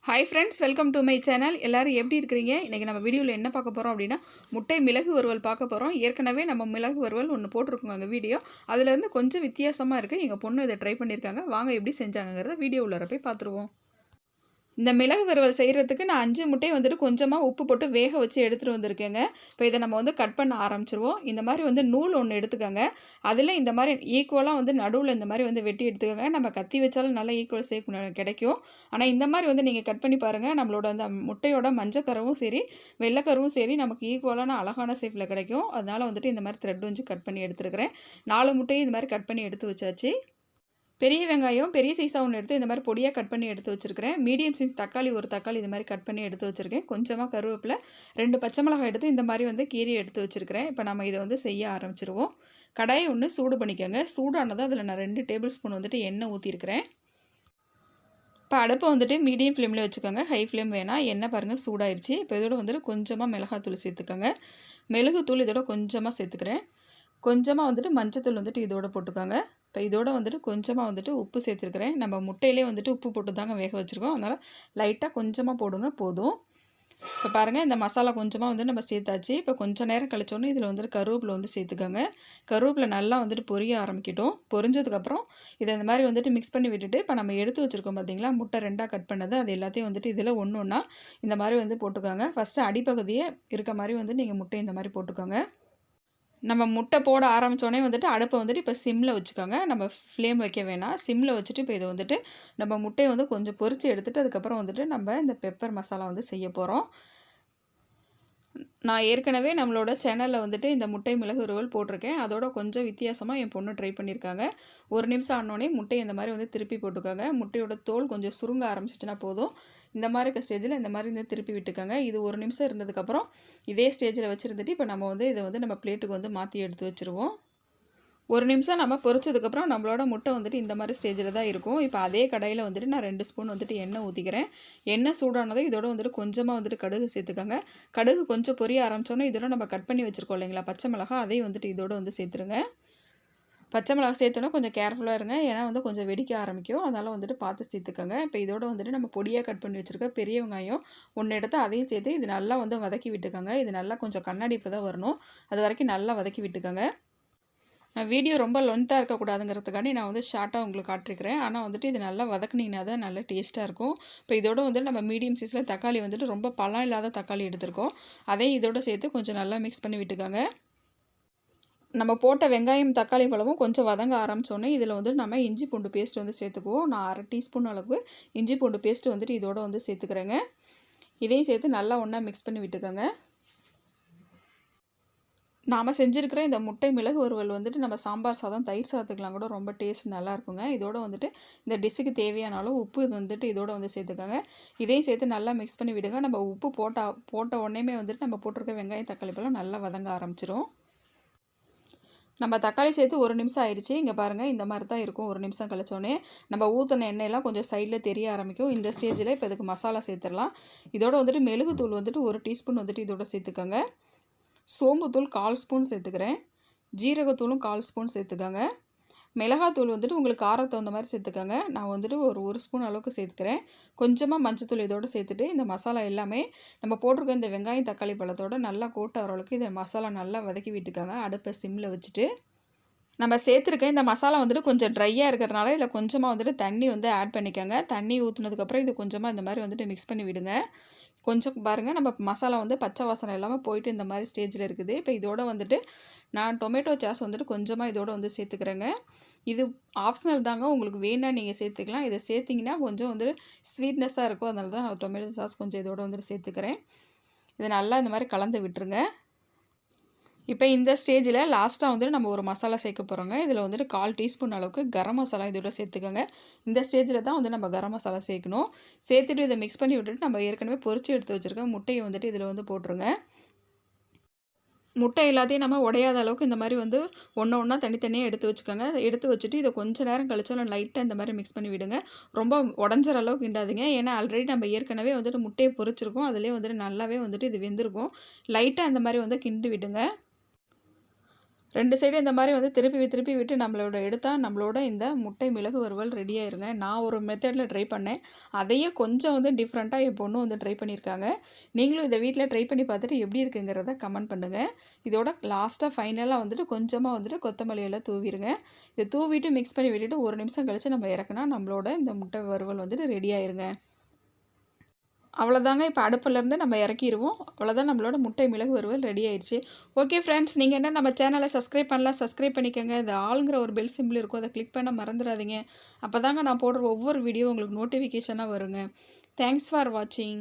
Hi friends, welcome to my channel. எல்லோரும் எப்படி இருக்கிறீங்க? இன்றைக்கி நம்ம வீடியோவில் என்ன பார்க்க போகிறோம் அப்படின்னா, முட்டை மிளகு வறுவல் பார்க்க போகிறோம். ஏற்கனவே நம்ம மிளகு வறுவல் ஒன்று போட்டிருக்கோங்க அங்கே வீடியோ. அதுலேருந்து கொஞ்சம் வித்தியாசமாக இருக்குது. எங்கள் பொண்ணு இதை ட்ரை பண்ணியிருக்காங்க. வாங்க எப்படி செஞ்சாங்கிறத வீடியோ உள்ளார போய் பார்த்துருவோம். இந்த மிளகு வறுவல் செய்கிறதுக்கு நான் 5 முட்டையை வந்துட்டு கொஞ்சமாக உப்பு போட்டு வேக வச்சு எடுத்துகிட்டு வந்திருக்கேங்க. இப்போ இதை நம்ம வந்து கட் பண்ண ஆரம்பிச்சிருவோம். இந்த மாதிரி வந்து நூல் ஒன்று எடுத்துக்கோங்க. அதில் இந்த மாதிரி ஈக்குவலாக வந்து நடுவில் இந்த மாதிரி வந்து வெட்டி எடுத்துக்கோங்க. நம்ம கத்தி வச்சாலும் நல்லா ஈக்குவல் ஷேப் கிடைக்கும். ஆனால் இந்த மாதிரி வந்து நீங்கள் கட் பண்ணி பாருங்கள். நம்மளோட அந்த முட்டையோட மஞ்சக்கருவும் சரி வெள்ளைக்கருவும் சரி நமக்கு ஈக்குவலான அழகான ஷேப்பில் கிடைக்கும். அதனால் வந்துட்டு இந்த மாதிரி த்ரெட் வச்சு கட் பண்ணி எடுத்துருக்கிறேன். 4 முட்டையும் இந்த மாதிரி கட் பண்ணி எடுத்து வச்சாச்சு. பெரிய வெங்காயம் பெரிய சைஸாக ஒன்று எடுத்து இந்த மாதிரி பொடியாக கட் பண்ணி எடுத்து வச்சுருக்கிறேன். மீடியம் சைஸ் தக்காளி ஒரு தக்காளி இந்த மாதிரி கட் பண்ணி எடுத்து வச்சுருக்கேன். கொஞ்சமாக கருவேப்பிலை 2 பச்சை மிளகாய் எடுத்து இந்த மாதிரி வந்து கீரி எடுத்து வச்சுருக்கிறேன். இப்போ நம்ம இதை வந்து செய்ய ஆரம்பிச்சிருவோம். கடாயை ஒன்று சூடு பண்ணிக்கோங்க. சூடானது அதில் நான் 2 டேபிள் ஸ்பூன் வந்துட்டு எண்ணெய் ஊற்றிருக்கிறேன். இப்போ அடுப்பை வந்துட்டு மீடியம் ஃப்ளேமில் வச்சுக்கோங்க. ஹை ஃப்ளேம் வேணாம். எண்ணெய் பாருங்கள் சூடாயிருச்சு. இப்போ இதோட வந்துட்டு கொஞ்சமாக மிளகாத்தூள் சேர்த்துக்கோங்க. மிளகுத்தூள் இதோட கொஞ்சமாக சேர்த்துக்கிறேன். கொஞ்சமாக வந்துட்டு மஞ்சத்தூள் வந்துட்டு இதோட போட்டுக்கோங்க. இப்போ இதோட வந்துட்டு கொஞ்சமாக வந்துட்டு உப்பு சேர்த்துருக்குறேன். நம்ம முட்டையிலே வந்துட்டு உப்பு போட்டு தாங்க வேக வச்சுருக்கோம். அதனால் லைட்டாக கொஞ்சமாக போடுங்க போதும். இப்போ பாருங்கள் இந்த மசாலா கொஞ்சமாக வந்து நம்ம சேர்த்தாச்சு. இப்போ கொஞ்சம் நேரம் கழிச்சோன்னே இதில் வந்துட்டு கருவேப்பிலை வந்து சேர்த்துக்கோங்க. கருவேப்பிலை நல்லா வந்துட்டு பொரிய ஆரம்பிக்கட்டும். பொரிஞ்சதுக்கப்புறம் இதை இந்த மாதிரி வந்துட்டு மிக்ஸ் பண்ணி விட்டுட்டு இப்போ நம்ம எடுத்து வச்சுருக்கோம் பார்த்தீங்களா, முட்டை 2ஆக கட் பண்ணது, அது எல்லாத்தையும் வந்துட்டு இதில் ஒன்று ஒன்றா இந்த மாதிரி வந்து போட்டுக்கோங்க. ஃபஸ்ட்டு அடிப்பகுதியே இருக்க மாதிரி வந்து நீங்கள் முட்டை இந்த மாதிரி போட்டுக்கோங்க. நம்ம முட்டை போட ஆரம்பித்தோடனே வந்துட்டு அடுப்பை வந்துட்டு இப்போ சிம்மில் வச்சுக்கோங்க. நம்ம ஃப்ளேம் வைக்க வேணாம். சிம்மில் வச்சுட்டு இப்போ இதை வந்துட்டு நம்ம முட்டையை வந்து கொஞ்சம் பொரித்து எடுத்துகிட்டு அதுக்கப்புறம் வந்துட்டு நம்ம இந்த பெப்பர் மசாலா வந்து செய்ய போகிறோம். நான் ஏற்கனவே நம்மளோட சேனலில் வந்துட்டு இந்த முட்டை மிளகு வறுவல் போட்டிருக்கேன். அதோட கொஞ்சம் வித்தியாசமாக என் பொண்ணு ட்ரை பண்ணியிருக்காங்க. 1 நிமிஷம் ஆனோடனே முட்டையை இந்த மாதிரி வந்து திருப்பி போட்டுக்கோங்க. முட்டையோட தோல் கொஞ்சம் சுருங்க ஆரம்பிச்சிச்சுன்னா போதும். இந்த மாதிரி இருக்க ஸ்டேஜில் இந்த மாதிரி வந்து திருப்பி விட்டுக்கோங்க. இது 1 நிமிஷம் இருந்ததுக்கப்புறம் இதே ஸ்டேஜில் வச்சுருந்துட்டு இப்போ நம்ம வந்து இதை வந்து நம்ம பிளேட்டுக்கு வந்து மாற்றி எடுத்து வச்சுருவோம். 1 நிமிஷம் நம்ம பொரிச்சதுக்கப்புறம் நம்மளோட முட்டை வந்துட்டு இந்த மாதிரி ஸ்டேஜில் தான் இருக்கும். இப்போ அதே கடாயில் வந்துட்டு நான் 2 ஸ்பூன் வந்துட்டு எண்ணெய் ஊற்றிக்கிறேன். எண்ணெய் சூடானதை இதோட வந்துட்டு கொஞ்சமாக வந்துட்டு கடுகு சேர்த்துக்கோங்க. கடுகு கொஞ்சம் பொரிய ஆரம்பித்தோன்னே இதோட நம்ம கட் பண்ணி வச்சுருக்கோம் இல்லைங்களா பச்சை மிளகா, அதையும் வந்துட்டு இதோட வந்து சேர்த்துருங்க. பச்சை மிளகா சேர்த்தோன்னா கொஞ்சம் கேர்ஃபுல்லாக இருங்க. ஏன்னா வந்து கொஞ்சம் வெடிக்க ஆரம்பிக்கும். அதனால் வந்துட்டு பார்த்து சேர்த்துக்கோங்க. இப்போ இதோட வந்துட்டு நம்ம பொடியாக கட் பண்ணி வச்சுருக்க பெரிய வெங்காயம் 1 எடுத்து அதையும் சேர்த்து இது நல்லா வந்து வதக்கி விட்டுக்கோங்க. இது நல்லா கொஞ்சம் கண்ணாடி இப்போ தான் வரணும். அது வரைக்கும் நல்லா வதக்கி விட்டுக்கோங்க. வீடியோ ரொம்ப லென்த்தாக இருக்கக்கூடாதுங்கிறதுக்காண்டி நான் வந்து ஷார்ட்டாக உங்களுக்கு காட்டிருக்கிறேன். ஆனால் வந்துட்டு இது நல்லா வதக்குனிங்கன்னா தான் நல்லா டேஸ்ட்டாக இருக்கும். இப்போ இதோட வந்துட்டு நம்ம மீடியம் சைஸில் தக்காளி வந்துட்டு ரொம்ப பழம் இல்லாத தக்காளி எடுத்திருக்கோம். அதையும் இதோட சேர்த்து கொஞ்சம் நல்லா மிக்ஸ் பண்ணி விட்டுக்கோங்க. நம்ம போட்ட வெங்காயம் தக்காளி பழமும் கொஞ்சம் வதங்க ஆரம்பித்தோன்னே இதில் வந்து நம்ம இஞ்சி பூண்டு பேஸ்ட் வந்து சேர்த்துக்குவோம். நான் 1/2 டீஸ்பூன் அளவுக்கு இஞ்சி பூண்டு பேஸ்ட்டு வந்துட்டு இதோட வந்து சேர்த்துக்கிறேங்க. இதையும் சேர்த்து நல்லா ஒன்றா மிக்ஸ் பண்ணி விட்டுக்கோங்க. நாம் செஞ்சுருக்கிற இந்த முட்டை மிளகு வறுவல் வந்துட்டு நம்ம சாம்பார் சாதம் தயிர் சாதத்துக்கெலாம் கூட ரொம்ப டேஸ்ட் நல்லாயிருக்குங்க. இதோட வந்துட்டு இந்த டிஷ்ஷுக்கு தேவையான அளவு உப்பு இது வந்துட்டு இதோட வந்து சேர்த்துக்கோங்க. இதையும் சேர்த்து நல்லா மிக்ஸ் பண்ணி விடுங்க. நம்ம உப்பு போட்ட உடனேமே வந்துட்டு நம்ம போட்டிருக்க வெங்காயம் தக்காளி பழம் நல்லா வதங்க ஆரம்பிச்சிரும். நம்ம தக்காளி சேர்த்து 1 நிமிஷம் ஆயிடுச்சு. இங்கே பாருங்கள் இந்த மாதிரி தான் இருக்கும். 1 நிமிஷம் கழிச்சோன்னே நம்ம ஊற்றின எண்ணெயெல்லாம் கொஞ்சம் சைடில் தெரிய ஆரம்பிக்கும். இந்த ஸ்டேஜில் இப்போ இதுக்கு மசாலா சேர்த்துடலாம். இதோட வந்துட்டு மிளகுத்தூள் வந்துட்டு 1 டீஸ்பூன் வந்துட்டு இதோட சேர்த்துக்கோங்க. சோம்புத்தூள் 1/4 ஸ்பூன் சேர்த்துக்கிறேன். ஜீரகத்தூளும் 1/4 ஸ்பூன் சேர்த்துக்கோங்க. மிளகாத்தூள் வந்துட்டு உங்களுக்கு காரத்தை தகுந்த மாதிரி சேர்த்துக்கோங்க. நான் வந்துட்டு ஒரு ஸ்பூன் அளவுக்கு சேர்த்துக்கிறேன். கொஞ்சமாக மஞ்சத்தூள் இதோடு சேர்த்துட்டு இந்த மசாலா எல்லாமே நம்ம போட்டிருக்க இந்த வெங்காயம் தக்காளி பழத்தோடு நல்லா கோட்ட அளவுக்கு இந்த மசாலா நல்லா வதக்கி விட்டுக்கோங்க. அடுப்பை சிம்மில் வச்சுட்டு நம்ம சேர்த்துருக்க இந்த மசாலா வந்துட்டு கொஞ்சம் ட்ரையாக இருக்கிறதுனால இதில் கொஞ்சமாக வந்துட்டு தண்ணி வந்து ஆட் பண்ணிக்கோங்க. தண்ணி ஊற்றுனதுக்கப்புறம் இது கொஞ்சமாக இந்த மாதிரி வந்துட்டு மிக்ஸ் பண்ணி விடுங்க. கொஞ்சம் பாருங்கள் நம்ம மசாலா வந்து பச்சை வாசனை எல்லாமே போயிட்டு இந்த மாதிரி ஸ்டேஜில் இருக்குது. இப்போ இதோட வந்துட்டு நான் டொமேட்டோ சாஸ் வந்துட்டு கொஞ்சமாக இதோட வந்து சேர்த்துக்கிறேங்க. இது ஆப்ஷனல் தாங்க, உங்களுக்கு வேணா நீங்கள் சேர்த்துக்கலாம். இதை சேர்த்திங்கன்னா கொஞ்சம் வந்துட்டு ஸ்வீட்னஸாக இருக்கும். அதனால தான் நான் டொமேட்டோ சாஸ் கொஞ்சம் இதோட வந்துட்டு சேர்த்துக்கிறேன். இதை நல்லா இந்த மாதிரி கலந்து விட்டுருங்க. இப்போ இந்த ஸ்டேஜில் லாஸ்ட்டாக வந்துட்டு நம்ம ஒரு மசாலா சேர்க்க போகிறோங்க. இதில் வந்துட்டு 1/4 டீஸ்பூன் அளவுக்கு கரம் மசாலா இதோட சேர்த்துக்கோங்க. இந்த ஸ்டேஜில் தான் வந்து நம்ம கரம் மசாலா சேர்க்கணும். சேர்த்துட்டு இதை மிக்ஸ் பண்ணி விட்டுட்டு நம்ம ஏற்கனவே பொரிச்சு எடுத்து வச்சுருக்க முட்டையை வந்துட்டு இதில் வந்து போட்டுருங்க. முட்டை எல்லாத்தையும் நம்ம உடையாத அளவுக்கு இந்த மாதிரி வந்து ஒன்று ஒன்றா தனித்தனியாக எடுத்து வச்சுக்கோங்க. எடுத்து வச்சுட்டு இதை கொஞ்சம் நேரம் கழிச்சாலும் லைட்டாக இந்த மாதிரி மிக்ஸ் பண்ணி விடுங்க. ரொம்ப உடஞ்சிற அளவுக்கு கிண்டாதீங்க. ஏன்னா ஆல்ரெடி நம்ம ஏற்கனவே வந்துட்டு முட்டையை பொரிச்சிருக்கோம். அதிலே வந்துட்டு நல்லாவே வந்துட்டு இது வெந்திருக்கும். லைட்டாக இந்த மாதிரி வந்து கிண்டி விடுங்க. 2 சைடும் இந்த மாதிரி வந்து திருப்பி விட்டு நம்மளோட எடுத்தால் நம்மளோட இந்த முட்டை மிளகு வறுவல் ரெடி ஆயிருங்க. நான் ஒரு மெத்தடில் ட்ரை பண்ணேன். அதையே கொஞ்சம் வந்து டிஃப்ரெண்ட்டாக என் பொண்ணு வந்து ட்ரை பண்ணியிருக்காங்க. நீங்களும் இதை வீட்டில் ட்ரை பண்ணி பார்த்துட்டு எப்படி இருக்குங்கிறத கமெண்ட் பண்ணுங்கள். இதோட லாஸ்ட்டாக ஃபைனலாக வந்துட்டு கொஞ்சமாக வந்துட்டு கொத்தமல்லி எல்லாம் தூவிடுங்க. இதை தூவிட்டு மிக்ஸ் பண்ணி விட்டுட்டு 1 நிமிஷம் கழித்து நம்ம இறக்குனா நம்மளோட இந்த முட்டை வறுவல் வந்துட்டு ரெடி ஆயிருங்க. அவ்வளோதாங்க. இப்போ அடுப்புலேருந்து நம்ம இறக்கிடுவோம். அவ்வளோதான், நம்மளோட முட்டை மிளகு வறுவல் ரெடி ஆயிடுச்சு. ஓகே ஃப்ரெண்ட்ஸ், நீங்கள் என்ன நம்ம சேனலை சப்ஸ்கிரைப் பண்ணலாம், சப்ஸ்கிரைப் பண்ணிக்கோங்க. இது ஆளுங்கிற ஒரு பெல் சிம்பிள் இருக்கும், அதை கிளிக் பண்ண மறந்துடாதீங்க. அப்போ தாங்க நான் போடுற ஒவ்வொரு வீடியோ உங்களுக்கு நோட்டிஃபிகேஷனாக வருங்க. தேங்க்ஸ் ஃபார் வாட்சிங்.